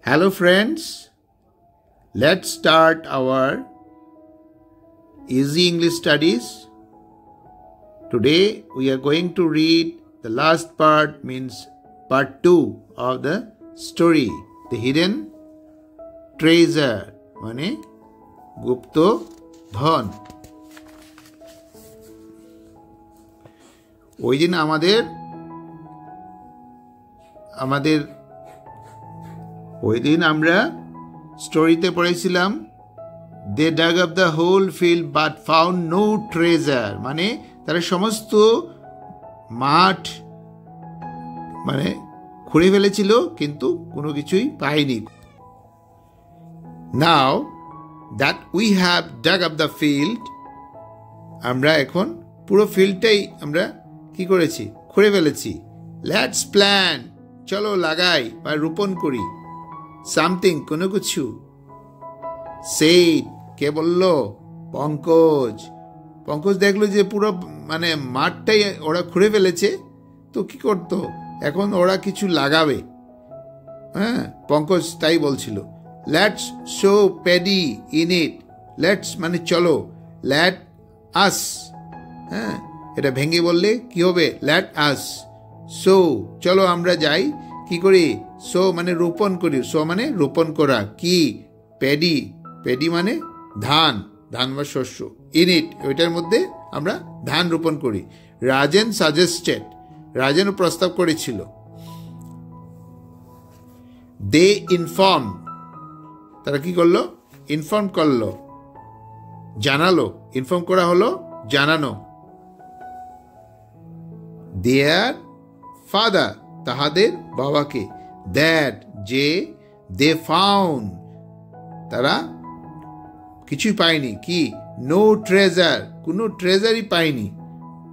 Hello friends, let's start our easy English studies. Today we are going to read the last part, means part 2 of the story, The Hidden Treasure, মানে গুপ্ত ধন। ওই দিন আমরা স্টোরিতে পড়েছিলাম they dug up the whole field but found no treasure, মানে তারা সমস্ত মাঠ মানে খুঁড়ে ফেলেছিল কিন্তু কোনো কিছুই পায়নি। Now that we have dug up the field, আমরা এখন পুরো ফিল্ডটাই আমরা কি করেছি, খুঁড়ে ফেলেছি। লেটস প্ল্যান, চলো লাগাই বা রোপণ করি। সামথিং, কোনো কিছু। সেইড, কে বলল? পঙ্কজ দেখলো যে পুরো মানে মাঠটাই ওরা খুঁড়ে ফেলেছে, তো কি করতো, এখন ওরা কিছু লাগাবে। হ্যাঁ, পঙ্কজ তাই বলছিল। Let's show paddy in it, let's মানে চলো, লেট আস, হ্যাঁ এটা ভেঙে বললে কি হবে, লেট আস। সো চলো আমরা যাই, কি করি, সো মানে রোপণ করি, সো মানে রোপণ করা, কি, প্যাডি মানে ধান বা শস্য, ইনিট ওইটার মধ্যে আমরা ধান রোপণ করি। রাজেন সাজেস্টেড, রাজেনও প্রস্তাব করেছিল। দে ইনফর্ম, তারা কি করলো, ইনফর্ম করলো, জানালো, ইনফর্ম করা হলো জানানো। দেয়ার ফাদার, তাহাদের বাবাকে, দ্যাট যে, দে ফাউন্ড তারা কিছুই পায়নি, কি, নো ট্রেজার, কোনো ট্রেজারই পায়নি,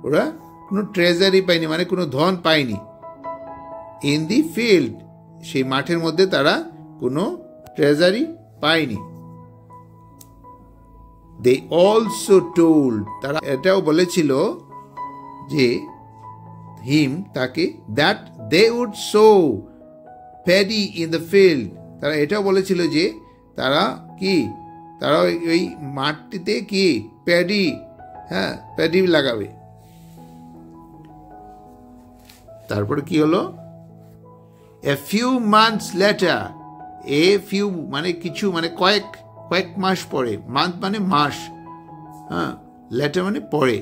ওরা কোনো ট্রেজারই পায়নি মানে কোনো ধন পায়নি। ইন দি ফিল্ড, সেই মাঠের মধ্যে তারা কোনো ট্রেজারই পায়নি। দে অলসো টোল্ড, তারা এটাও বলেছিল যে হিম তাকে, that they would sow paddy in the field, তারা এটাও বলেছিল যে তারা কি, তারা ওই মাঠটিতে কি প্যাডি, হ্যাঁ প্যাডি লাগাবে। তারপরে কি হলো, a few months later, a few মানে কিছু, মানে কয়েক মাস পরে, মান্থ মানে মাস, হ্যাঁ লেটার মানে পরে,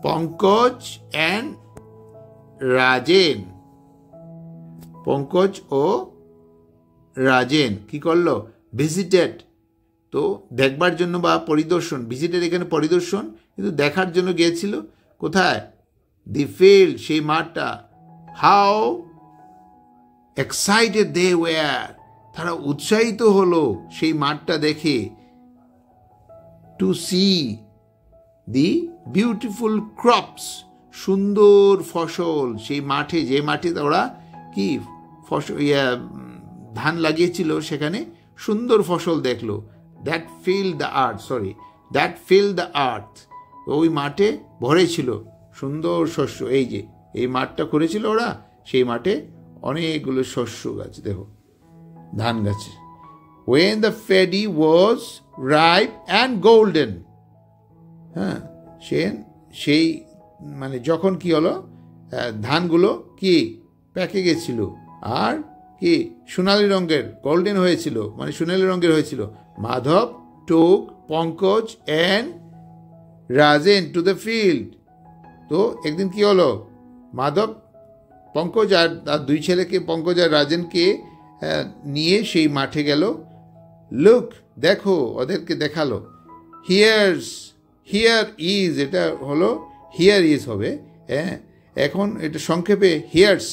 পঙ্কজ অ্যান্ড রাজেন, পঙ্কজ ও রাজেন কি করলো, ভিজিটেড, তো দেখবার জন্য বা পরিদর্শন, ভিজিটেড এখানে পরিদর্শন, কিন্তু দেখার জন্য গিয়েছিল কোথায়, দি ফিল্ড, সেই মাঠটা। হাউ এক্সাইটেড দে ওয়্যার, তারা উৎসাহিত হলো সেই মাঠটা দেখে। To see the beautiful crops, সুন্দর ফসল, সেই মাঠে, যে মাঠে ওরা কি ফসল ধান লাগিয়েছিল, সেখানে সুন্দর ফসল দেখলো। দ্যাট ফিল্ড দ্য আর্থ, ওই মাঠে ভরে ছিল সুন্দর শস্য। এই যে এই মাঠটা করেছিল ওরা, সেই মাঠে অনেকগুলো শস্য গাছ, দেখো ধান গাছে। When the paddy was ripe and golden, হ্যাঁ সেই মানে যখন কি হলো, ধানগুলো কি পেকে গেছিল আর কি সোনালি রঙের, গোল্ডেন হয়েছিল মানে সোনালি রঙের হয়েছিল। Madhab took Pankaj and Rajen to the field, তো একদিন কি হলো, মাধব পঙ্কজ আর দুই ছেলেকে, পঙ্কজ আর রাজেনকে নিয়ে সেই মাঠে গেল। লুক, দেখো, ওদেরকে দেখালো। হিয়ার ইজ, এটা হলো হিয়ার ইজ হবে, হ্যাঁ এখন এটা সংক্ষেপে হিয়ার্স,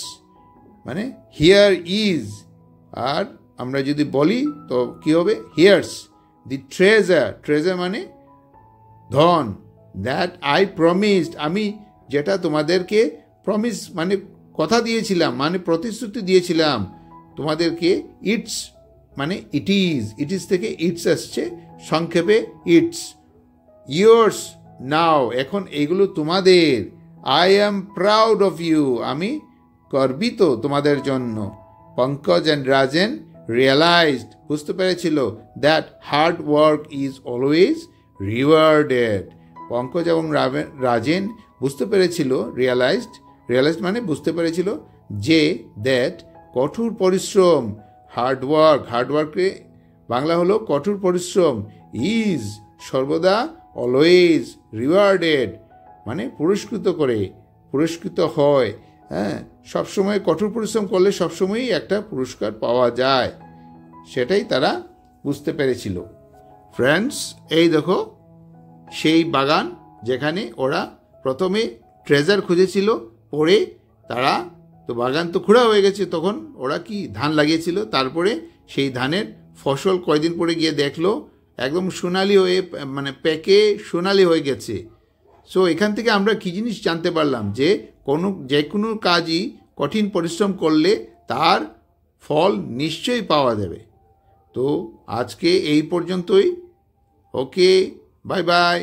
মানে হিয়ার ইজ, আর আমরা যদি বলি তো কি হবে, হিয়ার্স দি ট্রেজার মানে ধন, দ্যাট আই প্রমিসড, আমি যেটা তোমাদেরকে প্রমিস মানে কথা দিয়েছিলাম, মানে প্রতিশ্রুতি দিয়েছিলাম তোমাদেরকে। ইটস মানে ইট ইজ থেকে ইটস আসছে, সংক্ষেপে ইটস। ইয়োর্স নাও, এখন এগুলো তোমাদের। I am proud of you, আমি গর্বিত তোমাদের জন্য। পঙ্কজ অ্যান্ড রাজেন রিয়েলাইজড, বুঝতে পেরেছিল, that hard work is always rewarded. Pankaj এবং রাজেন বুঝতে পেরেছিল, রিয়েলাইজড মানে বুঝতে পেরেছিল যে দ্যাট কঠোর পরিশ্রম, হার্ডওয়ার্কে বাংলা হলো কঠোর পরিশ্রম, ইজ সর্বদা অলওয়েজ রিওয়ার্ডেড মানে পুরস্কৃত হয়। হ্যাঁ, সবসময় কঠোর পরিশ্রম করলে সবসময়ই একটা পুরস্কার পাওয়া যায়, সেটাই তারা বুঝতে পেরেছিল। ফ্রেন্ডস, এই দেখো সেই বাগান যেখানে ওরা প্রথমে ট্রেজার খুঁজেছিল, পরে তারা তো বাগান তো খুঁড়া হয়ে গেছে, তখন ওরা কি ধান লাগিয়েছিল, তারপরে সেই ধানের ফসল কয়দিন পরে গিয়ে দেখলো একদম সোনালি হয়ে পেকে সোনালি হয়ে গেছে। সো এখান থেকে আমরা কি জিনিস জানতে পারলাম, যে কোনো কাজই কঠিন পরিশ্রম করলে তার ফল নিশ্চয়ই পাওয়া যাবে। তো আজকে এই পর্যন্তই। ওকে, বাই বাই।